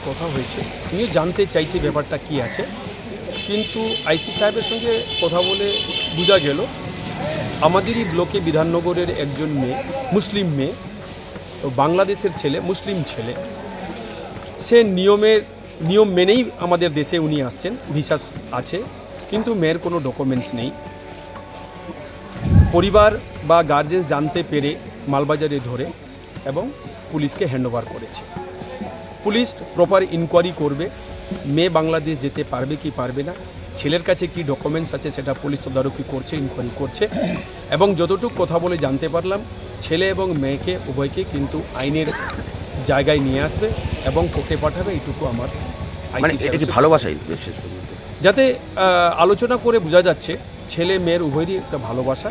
কথা হয়েছে, উনি জানতে চাইছে ব্যাপারটা কি আছে, কিন্তু আইসি সাহেবের সঙ্গে কথা বলে বোঝা গেল আমাদেরই ব্লকে বিধাননগরের একজন মেয়ে, মুসলিম মেয়ে, বাংলাদেশের ছেলে, মুসলিম ছেলে, সে নিয়ম মেনেই আমাদের দেশে উনি আসছেন, ভিসা আছে, কিন্তু মেয়ের কোনো ডকুমেন্টস নেই। পরিবার বা গার্জেন জানতে পেরে মালবাজারে ধরে এবং পুলিশকে হ্যান্ডওভার করেছে। পুলিশ প্রপার ইনকোয়ারি করবে, মেয়ে বাংলাদেশ যেতে পারবে কি পারবে না, ছেলের কাছে কি ডকুমেন্টস আছে সেটা পুলিশ তদারকি করছে, ইনকোয়ারি করছে। এবং যতটুকু কথা বলে জানতে পারলাম, ছেলে এবং মেয়েকে উভয়কে কিন্তু আইনের জায়গায় নিয়ে আসবে এবং কোর্টে পাঠাবে, এইটুকু আমার ভালোবাসাই। যাতে আলোচনা করে বোঝা যাচ্ছে ছেলে মেয়ের উভয়েরই একটা ভালোবাসা,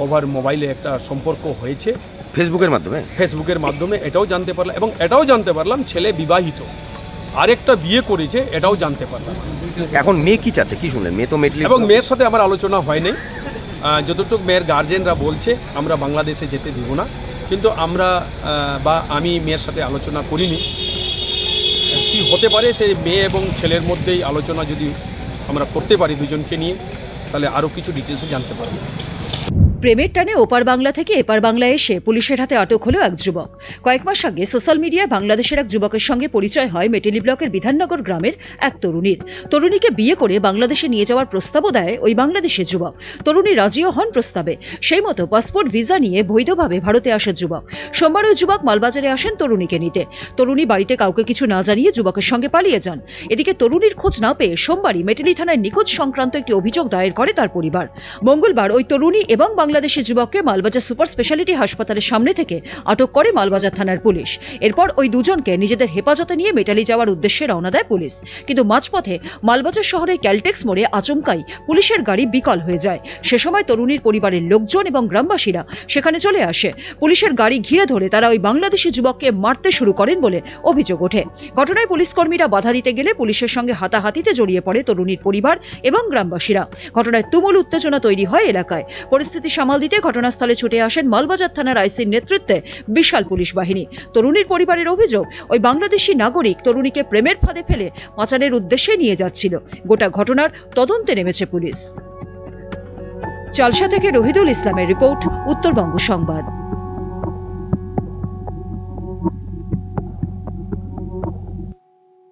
ওভার মোবাইলে একটা সম্পর্ক হয়েছে ফেসবুকের মাধ্যমে এটাও জানতে পারলাম। এবং এটাও জানতে পারলাম ছেলে বিবাহিত, আরেকটা বিয়ে করেছে, এটাও জানতে পারলাম। এখন মেয়ে কি চাচ্ছে, কি শুনলেন? মেয়ে তো এবং মেয়ের সাথে আমার আলোচনা হয়নি। যতটুকু মেয়ের গার্জেনরা বলছে আমরা বাংলাদেশে যেতে দিব না, কিন্তু আমি মেয়ের সাথে আলোচনা করিনি। কি হতে পারে সে মেয়ে এবং ছেলের মধ্যেই আলোচনা যদি আমরা করতে পারি দুজনকে নিয়ে, তাহলে আরও কিছু ডিটেলসে জানতে পারবো। প্রেমের টানে ওপার বাংলা থেকে এপার বাংলায় এসে পুলিশের হাতে আটক হলো এক যুবক। কয়েক মাস আগে সোশ্যাল মিডিয়ায় বাংলাদেশের এক যুবকের সঙ্গে পরিচয় হয় মেটেলি ব্লকের বিধাননগর গ্রামের এক তরুণীর। তরুণীকে বিয়ে করে বাংলাদেশে নিয়ে যাওয়ার প্রস্তাবও দেয় ওই বাংলাদেশের যুবক। তরুণী রাজিও হন প্রস্তাবে। সেই মতো পাসপোর্ট ভিসা নিয়ে বৈধভাবে ভারতে আসে যুবক। সোমবার ওই যুবক মালবাজারে আসেন তরুণীকে নিতে। তরুণী বাড়িতে কাউকে কিছু না জানিয়ে যুবকের সঙ্গে পালিয়ে যান। এদিকে তরুণীর খোঁজ না পেয়ে সোমবারই মেটেলি থানায় নিখোঁজ সংক্রান্ত একটি অভিযোগ দায়ের করে তার পরিবার। মঙ্গলবার ওই তরুণী এবং বাংলাদেশি যুবককে মালবাজার সুপার স্পেশালিটি হাসপাতালের সামনে থেকে আটক করে মালবাজার থানার পুলিশ। এরপর ওই দুজনকে নিজেদের হেফাজতে নিয়ে মেটালি যাওয়ার উদ্দেশ্যে রওনা দেয় পুলিশ। কিন্তু মাঝপথে মালবাজার শহরের ক্যালটেক্স মোড়ে আচমকাই পুলিশের গাড়ি বিকল হয়ে যায়। সে সময় তরুণীর পরিবারের লোকজন এবং গ্রামবাসীরা সেখানে চলে আসে। পুলিশের গাড়ি ঘিরে ধরে তারা ওই বাংলাদেশি যুবককে মারতে শুরু করেন বলে অভিযোগ ওঠে। ঘটনায় পুলিশ কর্মীরা বাধা দিতে গেলে পুলিশের সঙ্গে হাতাহাতিতে জড়িয়ে পড়ে তরুণীর পরিবার এবং গ্রামবাসীরা। ঘটনায় তুমুল উত্তেজনা তৈরি হয় এলাকায়। পরিস্থিতি সামাল দিতে ঘটনাস্থলে ছুটে আসেন মালবাজার থানার আইসির নেতৃত্বে বিশাল পুলিশ বাহিনী। তরুণীর পরিবারের অভিযোগ, ওই বাংলাদেশি নাগরিক তরুণীকে প্রেমের ফাঁদে ফেলে পাচারের উদ্দেশ্যে নিয়ে যাচ্ছিল। গোটা ঘটনার তদন্তে নেমেছে পুলিশ। চালসা থেকে রহিদুল ইসলামের রিপোর্ট, উত্তরবঙ্গ সংবাদ।